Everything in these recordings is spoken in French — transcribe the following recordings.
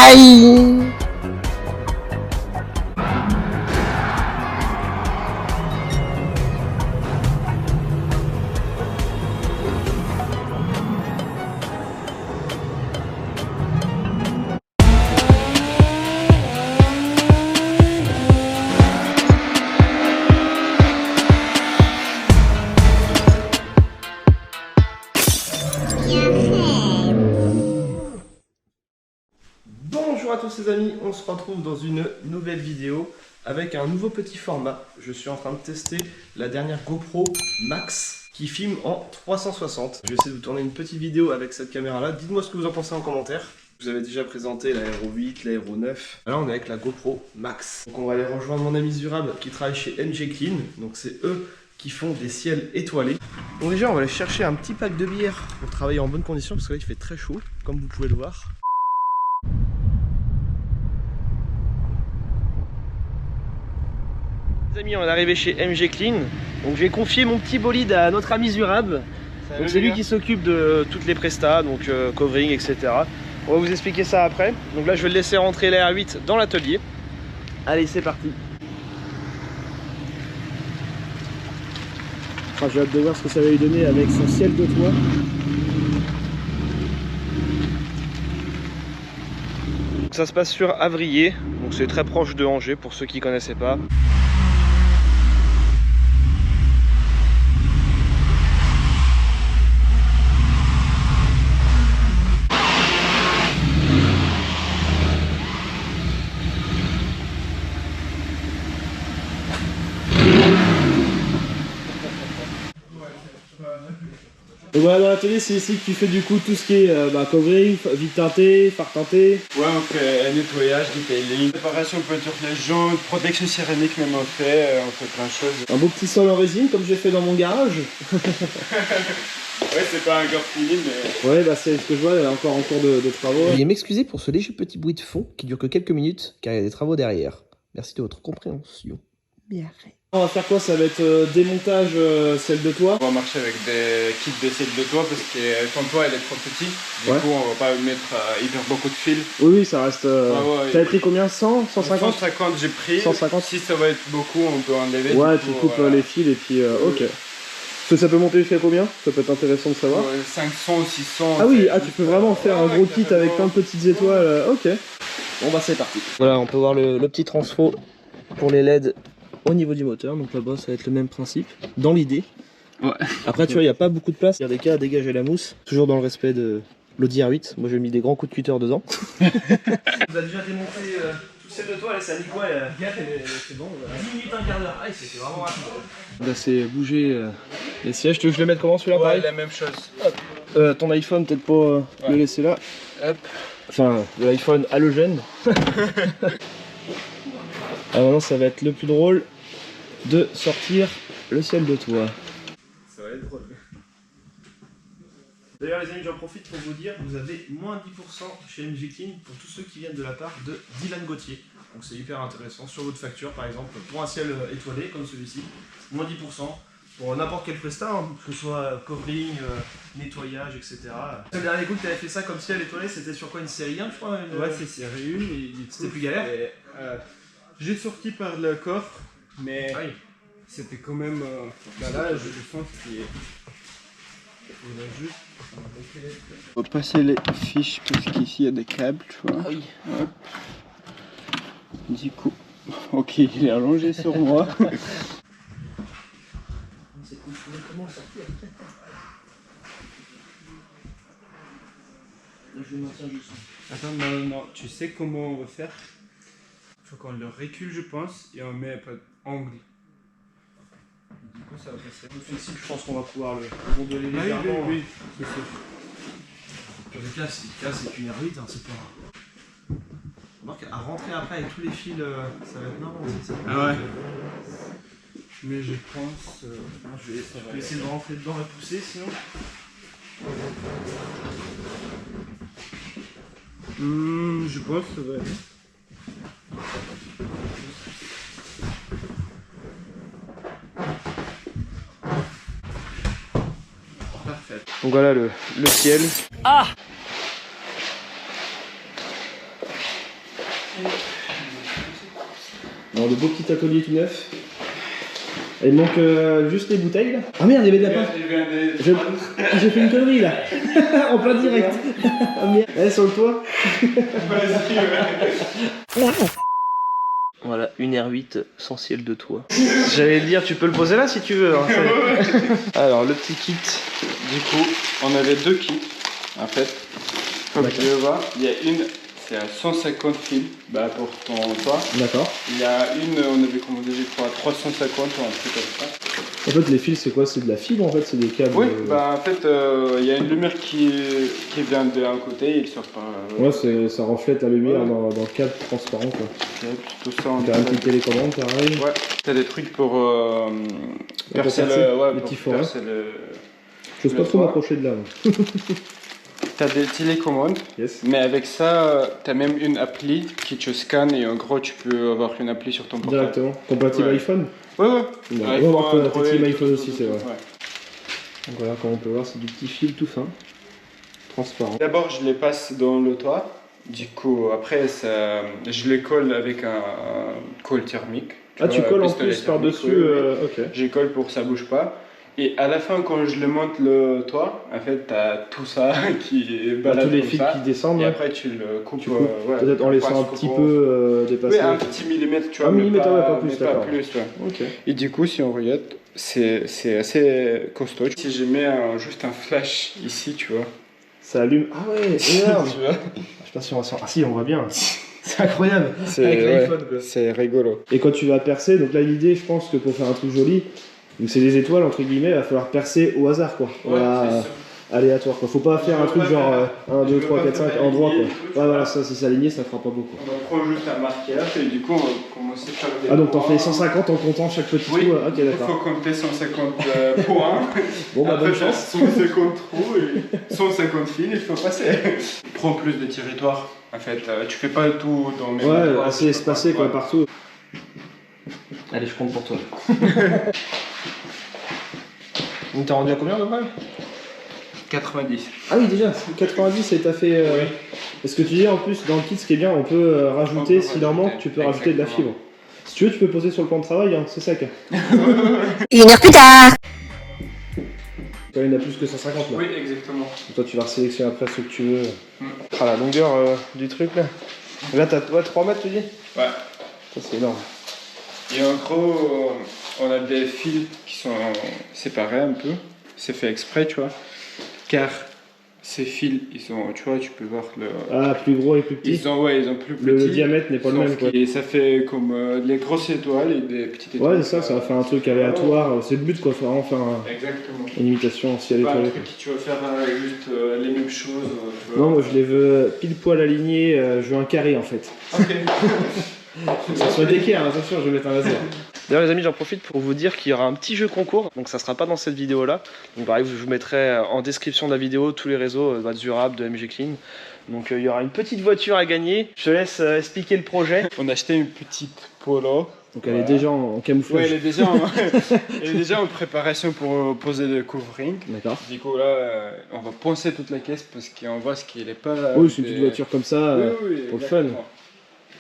Aïe. Bonjour à tous les amis, on se retrouve dans une nouvelle vidéo avec un nouveau petit format. Je suis en train de tester la dernière GoPro Max qui filme en 360. Je vais essayer de vous tourner une petite vidéo avec cette caméra là. Dites-moi ce que vous en pensez en commentaire. Je vous avais déjà présenté la Hero 8, la Hero 9. Là on est avec la GoPro Max. Donc on va aller rejoindre mon ami Zurab qui travaille chez MJ Clean. Donc c'est eux qui font des ciels étoilés. Bon déjà on va aller chercher un petit pack de bière pour travailler en bonne condition parce que là il fait très chaud comme vous pouvez le voir. Les amis, on est arrivé chez MJ Clean, donc je vais confier mon petit bolide à notre ami Zurab. C'est lui qui s'occupe de toutes les prestats, donc covering, etc. On va vous expliquer ça après. Donc là je vais le laisser rentrer la R8 dans l'atelier. Allez, c'est parti. J'ai hâte de voir ce que ça va lui donner avec son ciel de toit. Ça se passe sur Avrier, donc c'est très proche de Angers pour ceux qui ne connaissaient pas. Et voilà, dans l'atelier, c'est ici que tu fais du coup tout ce qui est covering, vide teinté, fard teinté. Ouais, on fait nettoyage, detailing, préparation peinture légende, protection céramique même on fait plein de choses. Un beau petit sol en résine comme j'ai fait dans mon garage. Ouais, c'est pas encore fini, mais... Ouais, bah c'est ce que je vois, elle est encore en cours de travaux. Veuillez m'excuser pour ce léger petit bruit de fond qui dure que quelques minutes car il y a des travaux derrière. Merci de votre compréhension. Mais arrête. On va faire quoi? Ça va être démontage celle de toit. On va marcher avec des kits de ciel de toit parce que ton toit elle est trop petit. Du coup on va pas mettre hyper beaucoup de fils. Oui, ça reste... ouais, T'avais pris combien? 100? 150? 150 j'ai pris. 150. Si ça va être beaucoup on peut enlever. Ouais, tu coupes les fils et puis ok. Parce que ça peut monter jusqu'à combien? Ça peut être intéressant de savoir. 500, 600. Ah oui, tu peux vraiment faire un gros kit avec plein de petites étoiles. Ok. Bon bah c'est parti. Voilà, on peut voir le petit transfo pour les LED au niveau du moteur. Donc là-bas ça va être le même principe, dans l'idée. Ouais. Après tu vois, il n'y a pas beaucoup de place. Il y a des cas à dégager la mousse. Toujours dans le respect de l'Audi R8. Moi j'ai mis des grands coups de cutter dedans. Vous avez déjà démonté tout celle de toit, là ça a mis quoi? C'est bon, 10 minutes, un quart d'heure. Ah, c'était vraiment rapide. Là c'est bouger les sièges. Tu veux que je le mette comment celui-là? Ouais, la même chose. Hop. Ton iPhone peut-être pas le laisser là. Hop. Enfin, l'iPhone halogène. Ah maintenant ça va être le plus drôle de sortir le ciel de toit. Ça va être drôle. D'ailleurs les amis, j'en profite pour vous dire, vous avez moins 10% chez MJ Clean pour tous ceux qui viennent de la part de Dylan Gauthier. Donc c'est hyper intéressant sur votre facture par exemple, pour un ciel étoilé comme celui-ci, moins 10% pour n'importe quel prestat, hein, que ce soit covering, nettoyage, etc. Le dernier coup que tu avais fait ça comme ciel étoilé, c'était sur quoi, une série 1 je crois? Ouais, c'est série 1 et c'était plus galère. J'ai sorti par le coffre, mais c'était quand même... là, je sens qu'il a juste... On va passer les fiches parce qu'ici il y a des câbles, tu vois. Ah oui. Hop. Du coup, ok, il est allongé sur moi. C'est cool, je comment sortir. Là je le maintiens juste. Attends, non, tu sais comment on va faire? Faut qu'on le recule, je pense, et on met un peu d'angle. Du coup, ça va passer. Flexible, je pense qu'on va pouvoir le gondoler légèrement. Oui, c'est sûr. Pour les cas, c'est une R8, hein, c'est pas... Remarque, à rentrer après avec tous les fils, ça va être marrant aussi. Ah ouais. Mais je pense... je vais essayer de rentrer dedans et pousser, sinon... je pense que ça va être... Parfait. Donc voilà le ciel. Ah! Alors, le beau petit atelier tout neuf. Il manque juste les bouteilles là. Ah merde, il y avait de la pâte. J'ai fait une connerie là. En plein direct. Ah merde. Eh, sur le toit. Voilà, 1h08 sans ciel de toit. J'allais dire, tu peux le poser là si tu veux. Hein. Alors, le petit kit. Du coup, on avait 2 kits en fait. Comme tu veux voir, il y a une, c'est à 150 fils pour ton toit. D'accord. Il y a une, on avait commandé, je crois, à 350 ou un truc comme ça. En fait, les fils, c'est quoi? C'est de la fibre en fait? C'est des câbles? Oui, en fait, il y a une lumière qui vient d'un côté et il sort par. Ouais, ça reflète la lumière dans le câble transparent quoi. Ouais, tout ça en t'as un petit télécommande, pareil. Ouais, t'as des trucs pour percer les petits forêts. J'ose pas trop m'approcher de là. T'as des télécommandes, yes. Mais avec ça, t'as même une appli qui te scanne et en gros tu peux avoir une appli sur ton portable. Directement. Compatible iPhone? Ouais. On va voir compatible iPhone aussi, c'est vrai. Donc voilà, comme on peut voir, c'est du petit fil tout fin, transparent. D'abord, je les passe dans le toit. Du coup, après, je les colle avec un colle thermique. Tu colles en plus par-dessus, ok. Je colle pour que ça bouge pas. Et à la fin, quand je le monte le toit, en fait, t'as tout ça qui balade tous les comme fils ça, qui descendent. Et après, tu le coupes. Peut-être en laissant un petit peu dépasser. Oui, un petit millimètre, tu vois. Un millimètre, pas plus, d'accord. Ok. Et du coup, si on regarde, c'est assez costaud. Si je mets juste un flash ici, tu vois. Ça allume. Ah ouais, regarde. Tu vois. Je sais pas si on va. Ah si, on voit bien. C'est incroyable. Avec l'iPhone, quoi. C'est rigolo. Et quand tu vas percer, donc là, l'idée, je pense que pour faire un truc joli. Donc c'est des étoiles entre guillemets, il va falloir percer au hasard quoi. Voilà, aléatoire quoi. Faut pas faire un truc genre 1, 2, 3, 4, 5 en droit quoi. Ouais voilà, ça si c'est aligné ça fera pas beaucoup. On prend juste un marqueur et du coup on va commencer par des donc t'en fais 150 en comptant chaque petit trou. Ok d'accord. Il faut compter 150 points. Bon bah bonne chance. 150 trous et 150 fils, il faut passer. Prends plus de territoire. En fait, tu fais pas tout dans le même endroit. Ouais, assez espacé quoi partout. Allez, je compte pour toi. Donc t'as rendu à combien de vrai? 90. Ah oui déjà, 90 et t'as fait... Oui. Est-ce que tu dis en plus dans le kit ce qui est bien, on peut rajouter, s'il en manque, tu peux rajouter de la fibre. Si tu veux tu peux poser sur le plan de travail, hein, c'est sec. 1 heure plus tard. Il y en a plus que 150 là. Oui exactement. Donc, toi tu vas sélectionner après ce que tu veux. Ah la longueur du truc là. Là t'as 3 mètres tu dis? Ouais. Ça c'est énorme. Et en gros, on a des fils qui sont séparés un peu. C'est fait exprès, tu vois. Car ces fils, ils sont, tu vois, tu peux voir le... Ah, plus gros et plus petit. Ils ont plus petit. Le diamètre n'est pas le même quoi. Et ça fait comme des grosses étoiles et des petites étoiles. Ouais, ça va faire un truc aléatoire. C'est le but quoi, faut vraiment faire une imitation ciel étoilé. étoilé. Pas un truc qui tu vas faire juste les mêmes choses. Non, moi je les veux pile poil alignés, je veux un carré en fait. Ok. Ça soit d'équerre, attention, je vais mettre un laser. D'ailleurs les amis, j'en profite pour vous dire qu'il y aura un petit jeu concours, donc ça sera pas dans cette vidéo là. Donc pareil, je vous mettrai en description de la vidéo tous les réseaux d'Azurab, de MG Clean. Donc il y aura une petite voiture à gagner. Je te laisse expliquer le projet. On a acheté une petite Polo. Donc elle est déjà en camouflage. Ouais, elle est déjà en préparation pour poser le covering. D'accord. Du coup là, on va poncer toute la caisse parce qu'on voit ce qu'il est pas là. Oui, c'est une petite voiture comme ça, oui, pour le fun.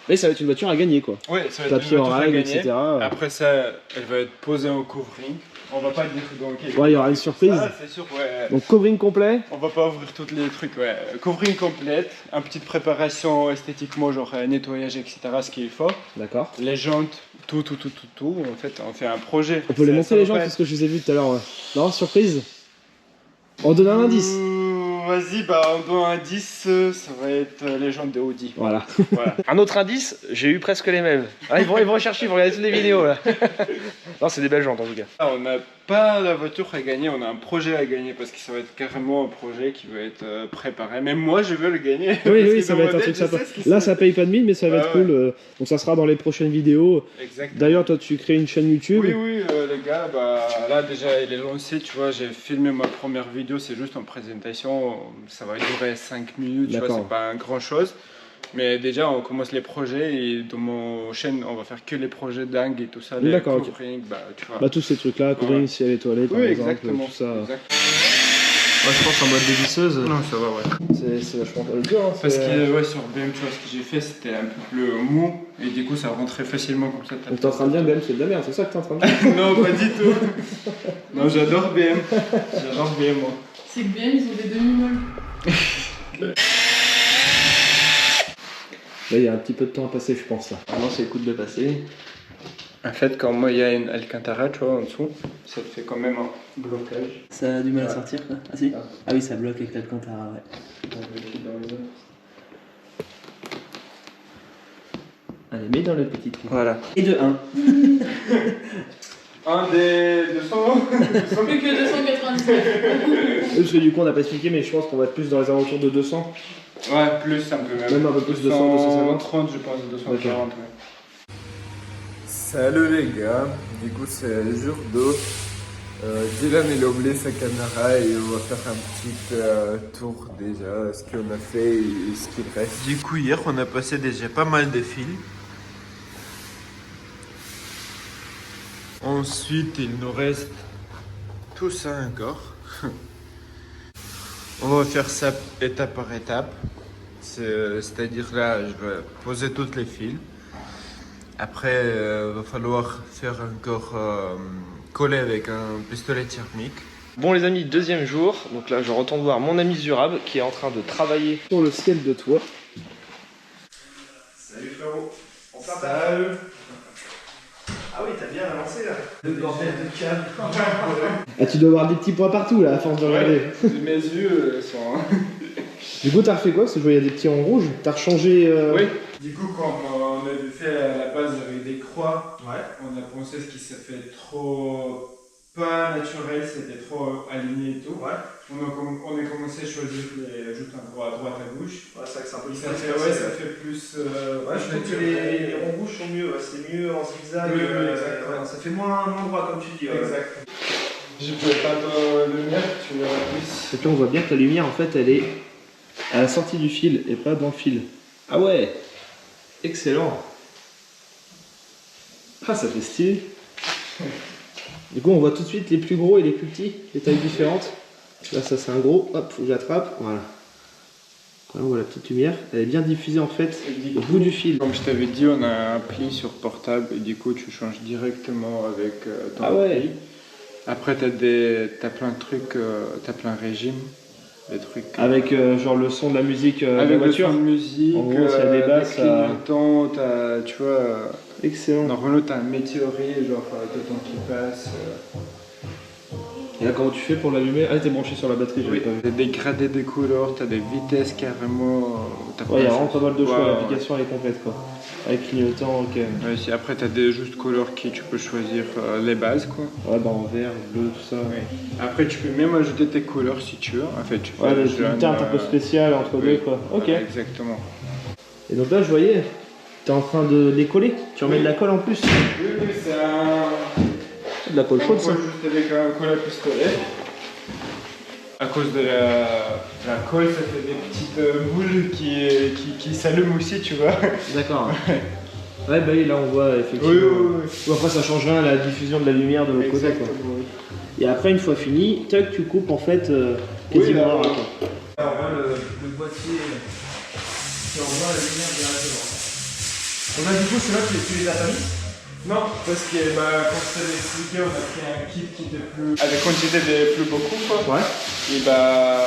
Mais ça va être une voiture à gagner quoi. Oui, ça va être papier une en voiture règle, à gagner. etc. Après ça, elle va être posée en covering. On va pas dire dans quel. Ouais, il y aura une surprise. Ah, c'est sûr, ouais. Donc covering complet. On va pas ouvrir tous les trucs, ouais. Covering complète, une petite préparation esthétiquement, genre nettoyage, etc. Ce qu'il faut. D'accord. Les jantes, tout. En fait, on fait un projet. On peut les monter les jantes parce que je les ai vus tout à l'heure. Non, surprise. On donne un indice. Vas-y, on doit un indice, ça va être les jantes de Audi. Voilà. Un autre indice, j'ai eu presque les mêmes. Ah, ils vont chercher, ils vont regarder toutes les vidéos là. Non, c'est des belles jantes en tout cas. On n'a pas la voiture à gagner, on a un projet à gagner parce que ça va être carrément un projet qui va être préparé. Même moi, je veux le gagner. Oui, ça va être un truc sympa. Là, ça paye pas de mine, mais ça va être cool. Donc, ça sera dans les prochaines vidéos. Exactement. D'ailleurs, toi, tu crées une chaîne YouTube. Oui, les gars, là déjà, il est lancé. Tu vois, j'ai filmé ma première vidéo, c'est juste en présentation. Ça va durer 5 minutes, tu vois, c'est pas grand chose. Mais déjà, on commence les projets et dans mon chaîne, on va faire que les projets dingues et tout ça. Les covering, tu vois. Tous ces trucs-là, covering, ciel étoilé, par exemple, exactement. tout ça. Ouais, je pense en mode dévisseuse. Non, ça va, ouais. C'est vachement le dur. Hein, Parce que ouais, sur BM, tu vois, ce que j'ai fait, c'était un peu plus mou et du coup, ça rentrait facilement comme ça. Donc t'es en train de dire BM c'est de la merde, c'est ça que t'es en train de dire? Non, pas du tout. Non, j'adore BM. J'adore BM, moi. C'est que BM, ils ont des demi-molles. Là, il y a un petit peu de temps à passer, je pense. Là. Maintenant, c'est le coup de le passer. En fait, quand moi il y a une Alcantara, tu vois, en dessous, ça te fait quand même un blocage. Ça a du mal à Ouais. sortir quoi. Ah si Ah. Ah oui, ça bloque avec l'Alcantara, ouais. Donc, je le file dans les autres. Allez, mets dans le petit trou. Voilà. Et de 1. Un des 200 Plus que 299. Parce que du coup, on n'a pas expliqué, mais je pense qu'on va être plus dans les alentours de 200. Ouais, plus un peu même. Même un peu plus, 200, 250. 230, je pense, 240. Ouais. Salut les gars, du coup c'est le jour d'eau. Dylan il a oublié sa caméra et on va faire un petit tour déjà, ce qu'on a fait et ce qu'il reste. Du coup hier on a passé déjà pas mal de fils. Ensuite il nous reste tout ça encore. On va faire ça étape par étape. C'est-à-dire là je vais poser toutes les fils. Après, va falloir faire encore coller avec un pistolet thermique. Bon les amis, deuxième jour. Donc là, je retourne voir mon ami Zurab qui est en train de travailler sur le ciel de toit. Salut frérot. Salut. Ah oui, t'as bien avancé là. Le bordel de câble. Ah, tu dois avoir des petits points partout là, à force de regarder. Mes yeux sont. Du coup, t'as refait quoi? Parce que je voyais des petits en rouge. T'as rechangé. Oui. Du coup, quand on avait fait à la base avec des croix, Ouais. on a pensé ce qui s'est fait trop pas naturel, c'était trop aligné et tout. Ouais. On a commencé à choisir juste un droit à droite à gauche. Ouais, c'est vrai que c'est un peu Ça fait, ouais, ça fait plus. Ouais, je trouve que les ronds rouges sont mieux, ouais, c'est mieux en zigzag, Oui, exactement. ouais, ça fait moins droit comme tu dis. Ouais. Exact. Je pouvais pas te le lumière, tu verras plus. Et puis on voit bien que la lumière en fait elle est à la sortie du fil et pas dans le fil. Ah ouais, excellent. Ah ça fait stylé. Du coup on voit tout de suite les plus gros et les plus petits, les tailles différentes. Là ça c'est un gros, hop, faut que j'attrape, voilà. Là on voit la petite lumière, elle est bien diffusée en fait au bout du fil. Comme je t'avais dit, on a un pli sur portable et du coup tu changes directement avec ton Ah ouais. pli. Après t'as plein de trucs, t'as plein de régimes, des trucs. Avec genre le son de la musique de la avec le voiture. son de musique, En gros, s'il y a des basses, les clignotants, t'as, tu vois, Excellent. normalement t'as un météorite, genre t'as ton qui passe. Et là comment tu fais pour l'allumer? Ah t'es branché sur la batterie, j'avais pas vu. T'as des gradés de couleurs, t'as des vitesses carrément. Ouais, il y a vraiment pas mal de choix, Ouais, l'application elle est complète quoi. Avec clignotant, ok. Ouais, après t'as des juste couleurs qui tu peux choisir les bases quoi. Ouais, bah en vert, bleu, tout ça. Oui. Après tu peux même ajouter tes couleurs si tu veux. En fait tu fais Ouais, le c'est jaune, une teinte un peu spéciale entre oui. deux quoi. Ok. Voilà, exactement. Et donc là je voyais, t'es en train de les coller. Tu remets de la colle en plus. Oui, c'est un. C'est de la colle chaude ça. Juste avec un colle à pistolet. À cause de la colle, ça fait des petites boules qui s'allument aussi, tu vois. D'accord. Ouais, bah oui, là on voit effectivement. Ou après ça change rien à la diffusion de la lumière de l'autre côté quoi. Exactement, oui. Et après une fois fini, tac, tu coupes en fait quasiment là, à ras, oui. quoi. On voit le boîtier qui envoie la lumière directement. Donc là du coup c'est là que tu les as pas mis. Non, parce que bah, quand je t'avais expliqué, on a pris un kit qui était plus. Avec quantité de plus beaucoup, quoi. Ouais. Et bah,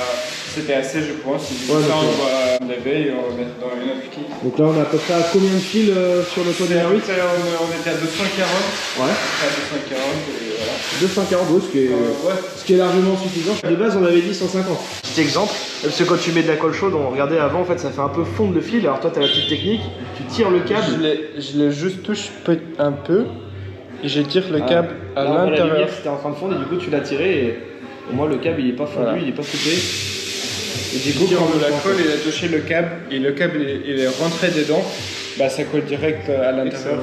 c'était assez, je pense. Et du coup, Ouais, ça, donc, on va enlever et on va mettre dans une autre kit. Donc là on a à peu près à combien de fils sur le toit de R8? On était à 240. Ouais. À 240, et voilà. 240 euros, Ouais. ce qui est largement suffisant. De base, on avait dit 150. Petit exemple, parce que quand tu mets de la colle chaude, on regardait avant, en fait, ça fait un peu fondre le fil. Alors toi, tu as la petite technique, tu tires le câble. Je l'ai juste touche un peu et je tire le câble à là, on voit la l'intérieur. lumière, c'était en train de fondre et du coup, tu l'as tiré et au moins le câble, il est pas fondu, Voilà. il est pas coupé. Et du Du coup, coup, quand quand on la le colle il a touché le câble et le câble il est rentré dedans, bah ça colle direct à l'intérieur. Excellent.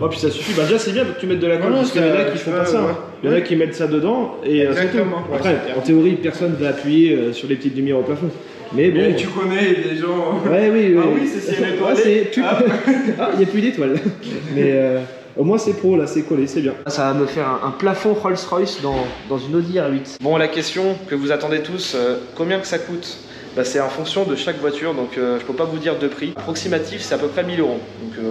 Oh, puis ça suffit. Bah, déjà, c'est bien que tu mettes de la colle Non, parce qu'il y en a ça- qui font ouais, pas ça. ouais. Hein. Il y en a qui mettent ça dedans et c'est tout. Exactement. Ouais, Après, c'est bien. en théorie, personne va appuyer sur les petites lumières au plafond. Mais bon. Mais tu connais des gens. Ouais, oui, oui. Ah oui, c'est si elle est Ouais, étoilée. c'est- tu- Ah, il n'y a plus d'étoiles. Mais Au moins c'est pro, là c'est collé, c'est bien. Ça va me faire un plafond Rolls-Royce dans une Audi R8. Bon, la question que vous attendez tous, combien que ça coûte? Bah, c'est en fonction de chaque voiture, donc je peux pas vous dire de prix. Approximatif, c'est à peu près 1000 €. Donc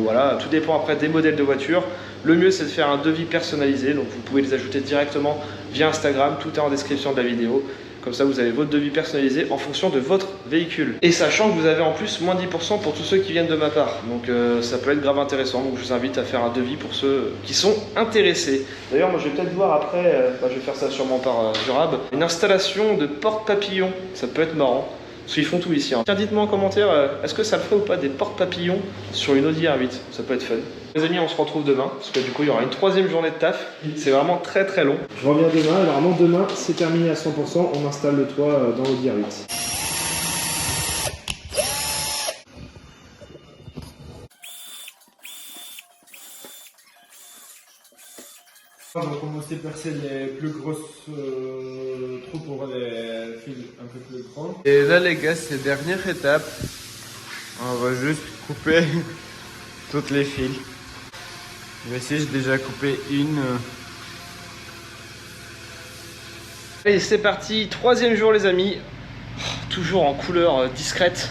voilà, tout dépend après des modèles de voitures. Le mieux c'est de faire un devis personnalisé, donc vous pouvez les ajouter directement via Instagram, tout est en description de la vidéo. Comme ça vous avez votre devis personnalisé en fonction de votre véhicule. Et sachant que vous avez en plus moins 10% pour tous ceux qui viennent de ma part. Donc ça peut être grave intéressant, donc je vous invite à faire un devis pour ceux qui sont intéressés. D'ailleurs moi je vais peut-être voir après, je vais faire ça sûrement par Jurab, une installation de porte-papillons, ça peut être marrant. Parce qu'ils font tout ici. Tiens, dites-moi en commentaire, est-ce que ça le ferait ou pas des porte-papillons sur une Audi R8? Ça peut être fun. Les amis, on se retrouve demain, parce que du coup, il y aura une 3e journée de taf. C'est vraiment très très long. Je reviens demain, alors vraiment demain, c'est terminé à 100%. On installe le toit dans l'Audi R8. On va commencer à percer les plus grosses trous pour les fils un peu plus grands. Et là les gars, c'est la dernière étape. On va juste couper toutes les fils. Ici j'ai déjà coupé une. Allez, c'est parti, 3e jour les amis. Toujours en couleur discrète.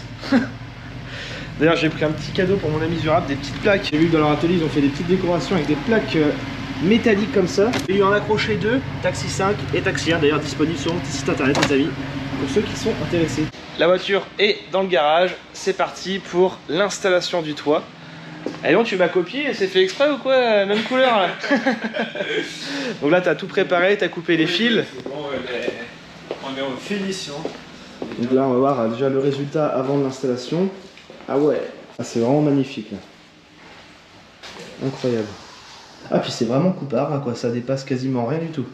D'ailleurs j'ai pris un petit cadeau pour mon ami Jurab, des petites plaques. J'ai vu que dans leur atelier ils ont fait des petites décorations avec des plaques métalliques comme ça. J'ai eu en accroché 2, Taxi 5 et Taxi 1, d'ailleurs disponible sur mon petit site internet les amis, pour ceux qui sont intéressés. La voiture est dans le garage, c'est parti pour l'installation du toit. Et donc tu m'as copié, c'est fait exprès ou quoi? Même couleur là. Donc là tu as tout préparé, tu as coupé les fils. Bon, on est en finition. Donc là on va voir déjà le résultat avant l'installation. Ah ouais, ah, c'est vraiment magnifique là. Incroyable. Ah puis c'est vraiment coupard quoi, ça dépasse quasiment rien du tout.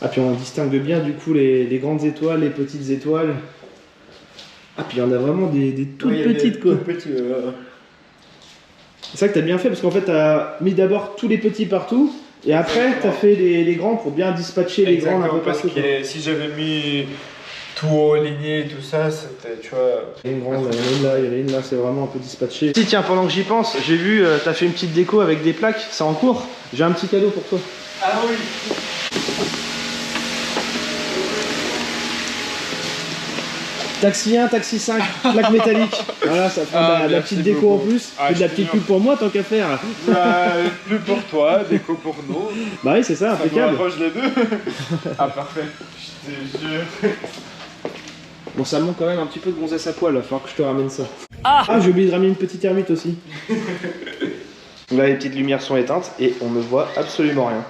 Ah puis on distingue bien du coup les grandes étoiles, les petites étoiles. Ah puis il y en a vraiment des toutes petites quoi. C'est ça que t'as bien fait parce qu'en fait t'as mis d'abord tous les petits partout et après t'as fait les grands pour bien dispatcher les grands un peu partout. Parce que si j'avais mis tout aligné et tout ça, c'était, tu vois... Il y a une grande, il y en a une là, il y en a une là, c'est vraiment un peu dispatché. Si tiens, pendant que j'y pense, j'ai vu, t'as fait une petite déco avec des plaques, c'est en cours. J'ai un petit cadeau pour toi. Ah oui. Taxi 1, Taxi 5, plaque métallique. Voilà, ça fait de la petite déco en plus. Et de la petite pub pour moi tant qu'à faire. Plus pour toi, déco pour nous. Bah oui, c'est ça, impeccable. Ça rapproche les deux. Ah parfait, je te jure. Bon, ça me manque quand même un petit peu de gonzesse à poil, il va falloir que je te ramène ça. Ah, j'ai oublié de ramener une petite ermite aussi. Là, les petites lumières sont éteintes et on ne voit absolument rien.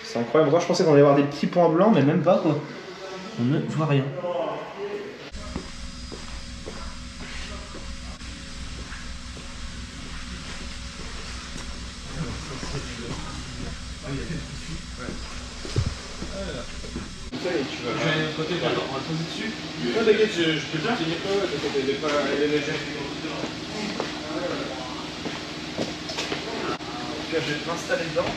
C'est incroyable. Moi, je pensais qu'on allait avoir des petits points blancs, mais même pas quoi. On ne voit rien. Tu vas de côté, on va le poser dessus. Non, t'inquiète, je peux te tenir pas, elle est légère. Je vais m'installer dedans.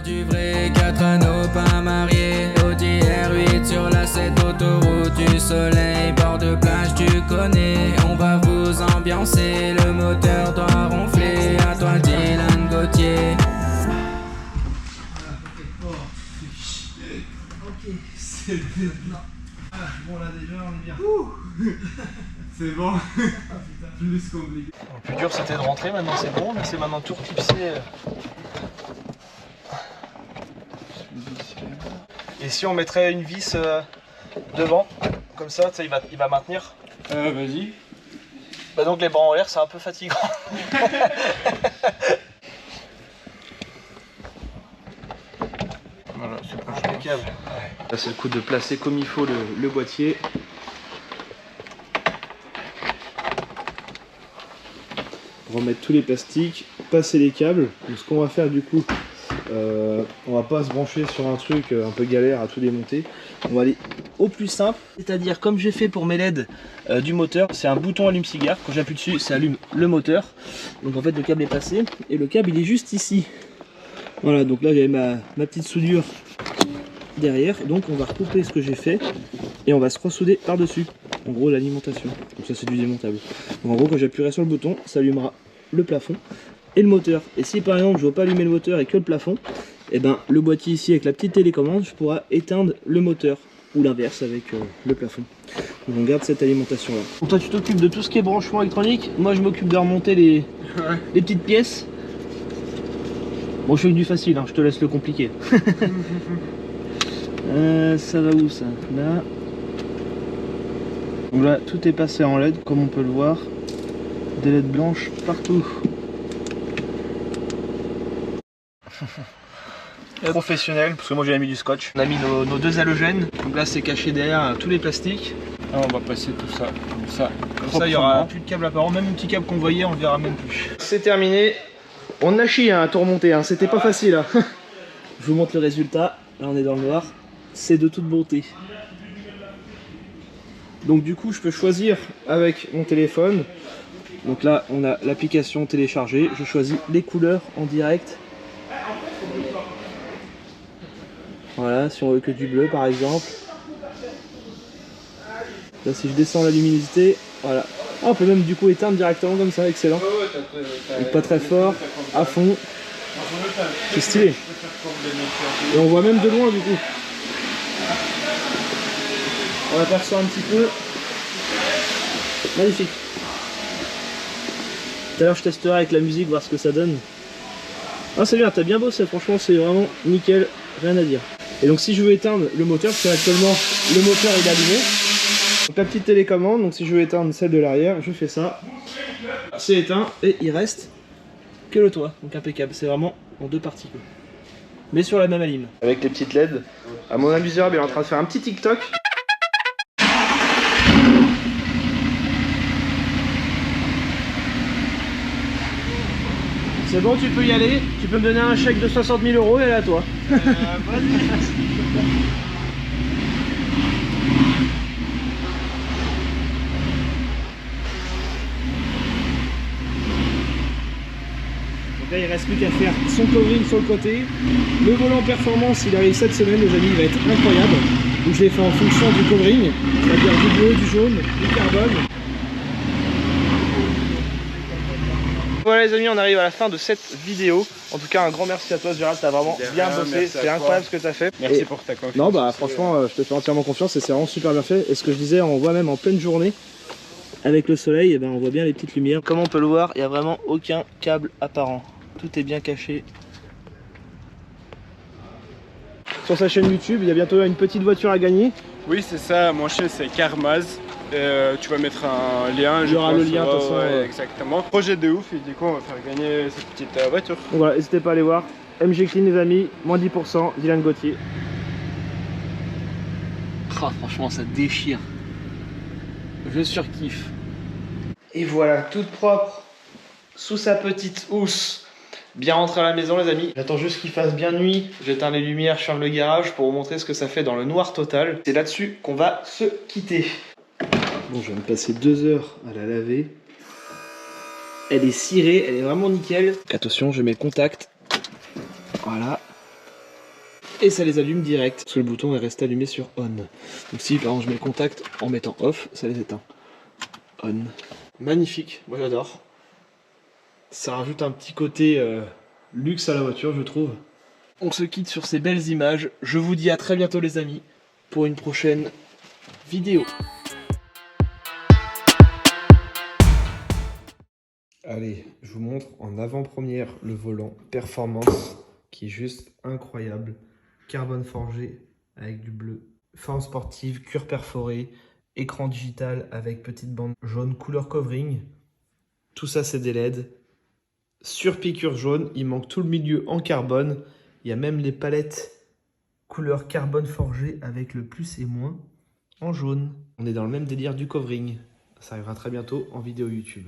Du vrai 4 anneaux pas mariés, Audi R8 sur la 7 autoroute du soleil, bord de plage tu connais, on va vous ambiancer, le moteur doit ronfler, à toi Dylan Gauthier. Ok, c'est bien. Ah, bon là déjà on est bien. C'est bon. Plus compliqué. Le plus dur c'était de rentrer, maintenant c'est bon, mais c'est maintenant tout clipsé. Et si on mettrait une vis devant, comme ça, il va maintenir. Vas-y. Bah donc les bras en l'air c'est un peu fatigant. Voilà, c'est pas Impeccable. Là c'est le coup de placer comme il faut le boîtier. Remettre tous les plastiques, passer les câbles. Donc ce qu'on va faire du coup, on va pas se brancher sur un truc un peu galère à tout démonter. On va aller au plus simple, c'est-à-dire comme j'ai fait pour mes LED du moteur, c'est un bouton allume-cigare. Quand j'appuie dessus, ça allume le moteur. Donc en fait le câble est passé et le câble il est juste ici. Voilà, donc là j'avais ma petite soudure derrière, donc on va recouper ce que j'ai fait et on va se ressouder par-dessus. En gros l'alimentation, donc ça c'est du démontable. Donc en gros quand j'appuierai sur le bouton, ça allumera le plafond et le moteur. Et si par exemple je veux pas allumer le moteur et que le plafond, et ben le boîtier ici avec la petite télécommande, je pourrai éteindre le moteur ou l'inverse avec le plafond. Donc on garde cette alimentation là. Donc toi tu t'occupes de tout ce qui est branchement électronique, moi je m'occupe de remonter les petites pièces. Bon je fais du facile, hein, je te laisse le compliqué. Ça va où ça? Là. Donc là tout est passé en LED comme on peut le voir. Des LED blanches partout. Professionnel, parce que moi j'ai mis du scotch. On a mis nos deux halogènes, donc là c'est caché derrière tous les plastiques. Là, on va passer tout ça comme ça. Comme ça il n'y aura plus de câble apparent, même un petit câble qu'on voyait on le verra même plus. C'est terminé, on a chié à tout remonter, hein. C'était pas facile. Hein. Je vous montre le résultat, là on est dans le noir, c'est de toute beauté. Donc du coup je peux choisir avec mon téléphone, donc là on a l'application téléchargée, je choisis les couleurs en direct. Voilà, si on veut que du bleu par exemple. Là si je descends la luminosité, voilà. Ah, on peut même du coup éteindre directement comme ça, excellent. Donc pas très fort, à fond. C'est stylé. Et on voit même de loin du coup. On aperçoit un petit peu. Magnifique. Tout à l'heure je testerai avec la musique, voir ce que ça donne. Ah c'est bien, t'as bien bossé, franchement c'est vraiment nickel, rien à dire. Et donc si je veux éteindre le moteur, parce qu'actuellement le moteur est allumé. Donc la petite télécommande, donc si je veux éteindre celle de l'arrière, je fais ça. C'est éteint et il reste que le toit, donc impeccable, c'est vraiment en deux parties. Mais sur la même alim. Avec les petites LED, à mon amuseur, il est en train de faire un petit TikTok. C'est bon, tu peux y aller. Tu peux me donner un chèque de 60 000 € et elle est à toi. Donc là, il reste plus qu'à faire son covering sur le côté. Le volant performance, il arrive cette semaine, les amis, il va être incroyable. Donc je l'ai fait en fonction du covering, c'est-à-dire du bleu, du jaune, du carbone. Voilà les amis, on arrive à la fin de cette vidéo. En tout cas, un grand merci à toi Gérald, t'as vraiment bien bossé, c'est incroyable ce que t'as fait. Merci pour ta confiance. Non bah franchement, je te fais entièrement confiance et c'est vraiment super bien fait. Et ce que je disais, on voit même en pleine journée, avec le soleil, et ben on voit bien les petites lumières. Comme on peut le voir, il n'y a vraiment aucun câble apparent. Tout est bien caché. Sur sa chaîne YouTube, il y a bientôt une petite voiture à gagner. Oui, c'est ça, mon chien c'est Carmaz. Tu vas mettre un lien, il y aura le lien de toute façon. Exactement. Projet de ouf, et du coup on va faire gagner cette petite voiture. Donc voilà, n'hésitez pas à aller voir. MG Clean les amis, moins 10%, Dylan Gauthier. Oh, franchement ça déchire. Je surkiffe. Et voilà, toute propre, sous sa petite housse. Bien rentré à la maison les amis. J'attends juste qu'il fasse bien nuit. J'éteins les lumières, je ferme le garage pour vous montrer ce que ça fait dans le noir total. C'est là-dessus qu'on va se quitter. Bon, je vais me passer 2 heures à la laver. Elle est cirée, elle est vraiment nickel. Attention, je mets le contact. Voilà. Et ça les allume direct. Parce que le bouton est resté allumé sur on. Donc si par exemple je mets le contact en mettant off, ça les éteint. On. Magnifique, moi j'adore. Ça rajoute un petit côté luxe à la voiture, je trouve. On se quitte sur ces belles images. Je vous dis à très bientôt les amis pour une prochaine vidéo. Allez, je vous montre en avant-première le volant performance qui est juste incroyable. Carbone forgé avec du bleu. Forme sportive, cuir perforé, écran digital avec petite bande jaune couleur covering. Tout ça c'est des LED. Sur piqûre jaune, il manque tout le milieu en carbone. Il y a même les palettes couleur carbone forgé avec le plus et moins en jaune. On est dans le même délire du covering. Ça arrivera très bientôt en vidéo YouTube.